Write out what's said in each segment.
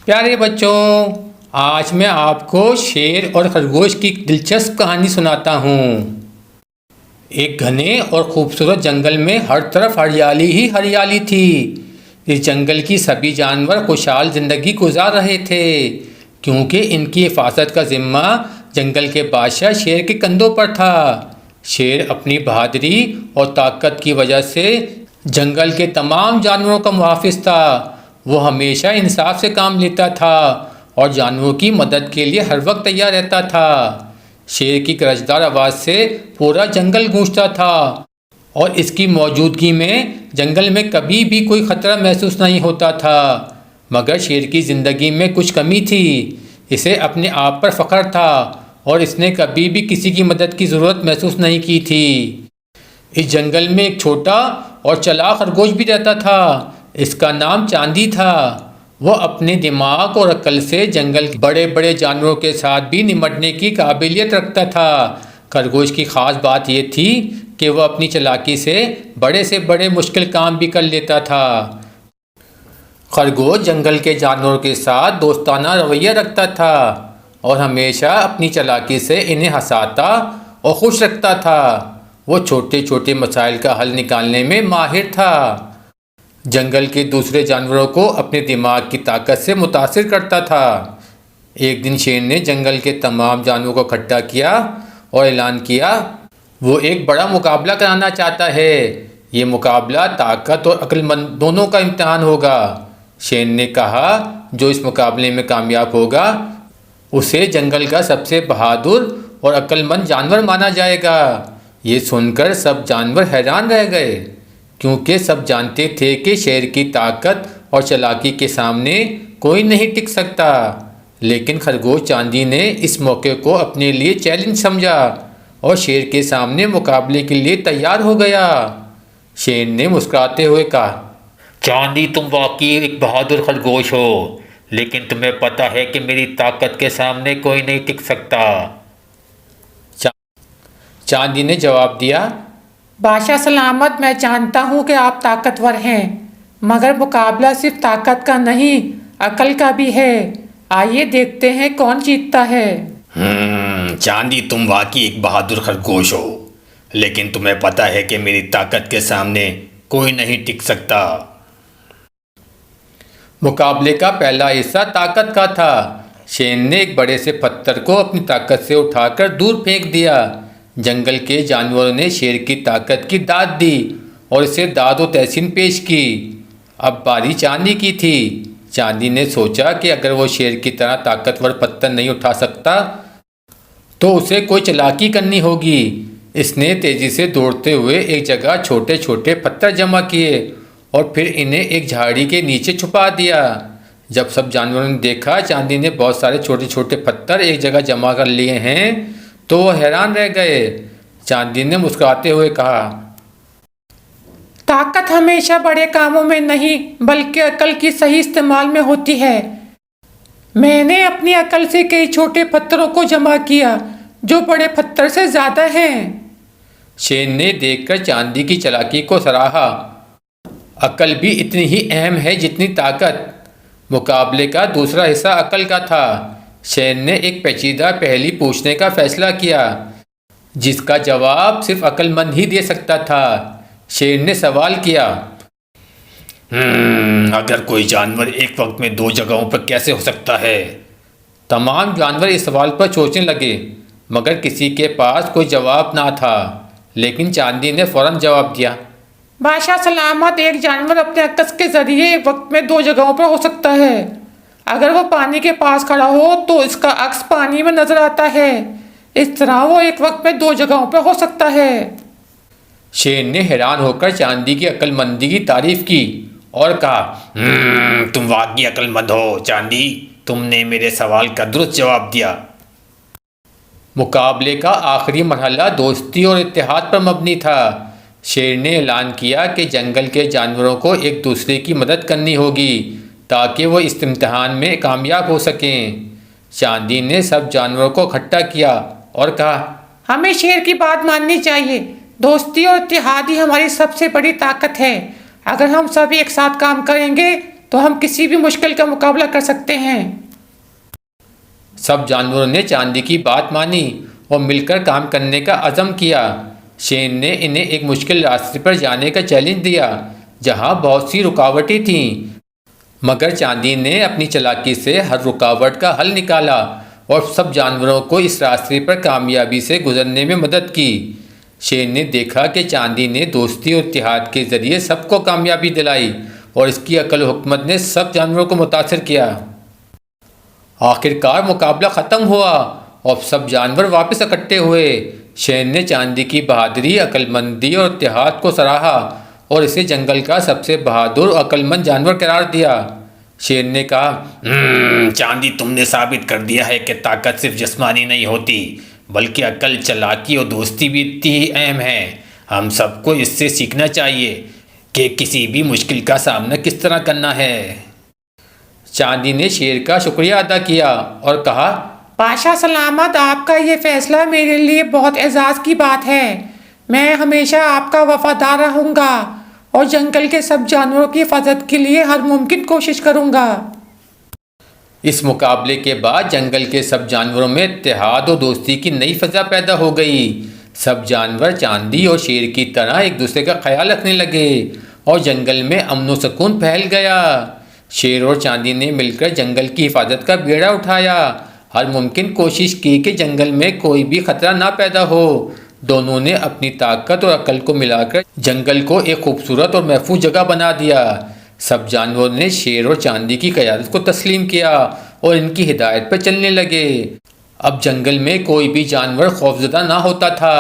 प्यारे बच्चों, आज मैं आपको शेर और खरगोश की दिलचस्प कहानी सुनाता हूँ। एक घने और खूबसूरत जंगल में हर तरफ हरियाली ही हरियाली थी। इस जंगल की सभी जानवर खुशहाल जिंदगी गुजार रहे थे, क्योंकि इनकी हिफाजत का जिम्मा जंगल के बादशाह शेर के कंधों पर था। शेर अपनी बहादुरी और ताकत की वजह से जंगल के तमाम जानवरों का मुहाफिज था। वो हमेशा इंसाफ से काम लेता था और जानवरों की मदद के लिए हर वक्त तैयार रहता था। शेर की गरजदार आवाज़ से पूरा जंगल गूंजता था और इसकी मौजूदगी में जंगल में कभी भी कोई खतरा महसूस नहीं होता था। मगर शेर की ज़िंदगी में कुछ कमी थी। इसे अपने आप पर फख्र था और इसने कभी भी किसी की मदद की ज़रूरत महसूस नहीं की थी। इस जंगल में एक छोटा और चालाक खरगोश भी रहता था। इसका नाम चांदी था। वह अपने दिमाग और अक्ल से जंगल के बड़े बड़े जानवरों के साथ भी निपटने की काबिलियत रखता था। खरगोश की खास बात यह थी कि वह अपनी चालाकी से बड़े मुश्किल काम भी कर लेता था। खरगोश जंगल के जानवरों के साथ दोस्ताना रवैया रखता था और हमेशा अपनी चालाकी से इन्हें हंसाता और खुश रखता था। वो छोटे छोटे मसाइल का हल निकालने में माहिर था। जंगल के दूसरे जानवरों को अपने दिमाग की ताकत से मुतासिर करता था। एक दिन शेर ने जंगल के तमाम जानवरों को इकट्ठा किया और ऐलान किया, वो एक बड़ा मुकाबला कराना चाहता है। ये मुकाबला ताकत और अक्लमंद दोनों का इम्तिहान होगा। शेर ने कहा, जो इस मुकाबले में कामयाब होगा उसे जंगल का सबसे बहादुर और अक्लमंद जानवर माना जाएगा। ये सुनकर सब जानवर हैरान रह गए, क्योंकि सब जानते थे कि शेर की ताकत और चालाकी के सामने कोई नहीं टिक सकता। लेकिन खरगोश चांदी ने इस मौके को अपने लिए चैलेंज समझा और शेर के सामने मुकाबले के लिए तैयार हो गया। शेर ने मुस्कुराते हुए कहा, चांदी, तुम वाकई एक बहादुर खरगोश हो, लेकिन तुम्हें पता है कि मेरी ताकत के सामने कोई नहीं टिक सकता। चांदी ने जवाब दिया, बादशाह सलामत, मैं जानता हूँ कि आप ताकतवर हैं, मगर मुकाबला सिर्फ ताकत का नहीं, अकल का भी है। आइए देखते हैं कौन जीतता है। चांदी, तुम वाकई एक बहादुर खरगोश हो, लेकिन तुम्हें पता है कि मेरी ताकत के सामने कोई नहीं टिक सकता। मुकाबले का पहला हिस्सा ताकत का था। शेर ने एक बड़े से पत्थर को अपनी ताकत से उठाकर दूर फेंक दिया। जंगल के जानवरों ने शेर की ताकत की दाद दी और इसे दाद व तहसीन पेश की। अब बारी चांदी की थी। चांदी ने सोचा कि अगर वो शेर की तरह ताकतवर पत्थर नहीं उठा सकता तो उसे कोई चालाकी करनी होगी। इसने तेजी से दौड़ते हुए एक जगह छोटे छोटे पत्थर जमा किए और फिर इन्हें एक झाड़ी के नीचे छुपा दिया। जब सब जानवरों ने देखा चांदी ने बहुत सारे छोटे छोटे पत्थर एक जगह जमा कर लिए हैं तो वो हैरान रह गए। चांदी ने मुस्कुराते हुए कहा, ताकत हमेशा बड़े कामों में नहीं बल्कि अकल की सही इस्तेमाल में होती है। मैंने अपनी अकल से कई छोटे पत्थरों को जमा किया जो बड़े पत्थर से ज्यादा हैं। शेर ने देखकर चांदी की चालाकी को सराहा। अकल भी इतनी ही अहम है जितनी ताकत। मुकाबले का दूसरा हिस्सा अकल का था। शेर ने एक पेचीदा पहेली पूछने का फैसला किया, जिसका जवाब सिर्फ अक्लमंद ही दे सकता था। शेर ने सवाल किया, अगर कोई जानवर एक वक्त में दो जगहों पर कैसे हो सकता है? तमाम जानवर इस सवाल पर सोचने लगे, मगर किसी के पास कोई जवाब ना था। लेकिन चांदी ने फौरन जवाब दिया, बादशाह सलामत, एक जानवर अपने अक्स के जरिए एक वक्त में दो जगहों पर हो सकता है। अगर वो पानी के पास खड़ा हो तो इसका अक्स पानी में नजर आता है। इस तरह वो एक वक्त में दो जगहों पर हो सकता है। शेर ने हैरान होकर चांदी की अक्लमंदी की तारीफ की और कहा, तुम वाकई अक्लमंद हो चांदी, तुमने मेरे सवाल का दुरुस्त जवाब दिया। मुकाबले का आखिरी मरहला दोस्ती और इत्तेहाद पर मबनी था। शेर ने ऐलान किया कि जंगल के जानवरों को एक दूसरे की मदद करनी होगी ताकि वो इस इम्तिहान में कामयाब हो सकें। चांदी ने सब जानवरों को इकट्ठा किया और कहा, हमें शेर की बात माननी चाहिए। दोस्ती और इत्तेहाद ही हमारी सबसे बड़ी ताकत है। अगर हम सभी एक साथ काम करेंगे तो हम किसी भी मुश्किल का मुकाबला कर सकते हैं। सब जानवरों ने चांदी की बात मानी और मिलकर काम करने का अज़म किया। शेर ने इन्हें एक मुश्किल रास्ते पर जाने का चैलेंज दिया जहां बहुत सी रुकावटें थीं, मगर चांदी ने अपनी चालाकी से हर रुकावट का हल निकाला और सब जानवरों को इस रास्ते पर कामयाबी से गुजरने में मदद की। शेर ने देखा कि चांदी ने दोस्ती और इत्तेहाद के ज़रिए सबको कामयाबी दिलाई और इसकी अकल और हुकमत ने सब जानवरों को मुतासिर किया। आखिरकार मुकाबला ख़त्म हुआ और सब जानवर वापस इकट्ठे हुए। शेर ने चांदी की बहादुरी, अक्लमंदी और इत्तेहाद को सराहा और इसे जंगल का सबसे बहादुर और अक्लमंद जानवर करार दिया। शेर ने कहा, चांदी, तुमने साबित कर दिया है कि ताकत सिर्फ जिस्मानी नहीं होती, बल्कि अकल, चालाकी और दोस्ती भी इतनी ही अहम है। हम सबको इससे सीखना चाहिए कि किसी भी मुश्किल का सामना किस तरह करना है। चांदी ने शेर का शुक्रिया अदा किया और कहा, बादशाह सलामत, आपका ये फैसला मेरे लिए बहुत एजाज़ की बात है। मैं हमेशा आपका वफादार रहूँगा और जंगल के सब जानवरों की हिफाजत के लिए हर मुमकिन कोशिश करूँगा। इस मुकाबले के बाद जंगल के सब जानवरों में इत्तेहाद और दोस्ती की नई फ़ज़ा पैदा हो गई। सब जानवर चांदी और शेर की तरह एक दूसरे का ख्याल रखने लगे और जंगल में अमन व सुकून फैल गया। शेर और चांदी ने मिलकर जंगल की हिफाजत का बेड़ा उठाया, हर मुमकिन कोशिश की कि जंगल में कोई भी खतरा ना पैदा हो। दोनों ने अपनी ताकत और अकल को मिलाकर जंगल को एक खूबसूरत और महफूज जगह बना दिया। सब जानवरों ने शेर और चांदी की क़यादत को तस्लीम किया और इनकी हिदायत पर चलने लगे। अब जंगल में कोई भी जानवर खौफजदा ना होता था,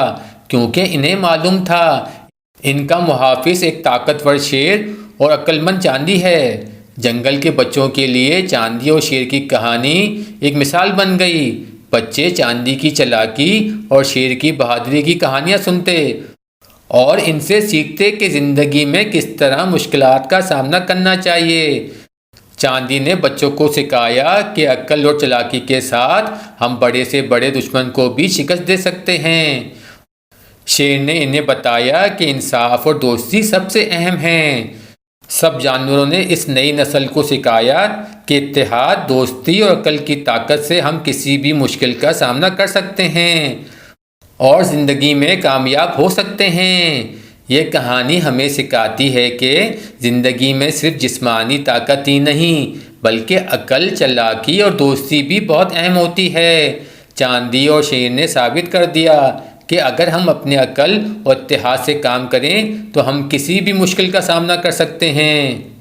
क्योंकि इन्हें मालूम था इनका मुहाफिज एक ताकतवर शेर और अक्लमंद चांदी है। जंगल के बच्चों के लिए चांदी और शेर की कहानी एक मिसाल बन गई। बच्चे चांदी की चालाकी और शेर की बहादुरी की कहानियाँ सुनते और इनसे सीखते कि ज़िंदगी में किस तरह मुश्किलात का सामना करना चाहिए। चांदी ने बच्चों को सिखाया कि अक्ल और चालाकी के साथ हम बड़े से बड़े दुश्मन को भी शिकस्त दे सकते हैं। शेर ने इन्हें बताया कि इंसाफ और दोस्ती सबसे अहम हैं। सब जानवरों ने इस नई नस्ल को सिखाया कि इत्तेहाद, दोस्ती और अकल की ताकत से हम किसी भी मुश्किल का सामना कर सकते हैं और ज़िंदगी में कामयाब हो सकते हैं। ये कहानी हमें सिखाती है कि ज़िंदगी में सिर्फ जिस्मानी ताकत ही नहीं, बल्कि अकल, चालाकी और दोस्ती भी बहुत अहम होती है। चांदी और शेर ने साबित कर दिया कि अगर हम अपने अकल और इत्तेहाद से काम करें तो हम किसी भी मुश्किल का सामना कर सकते हैं।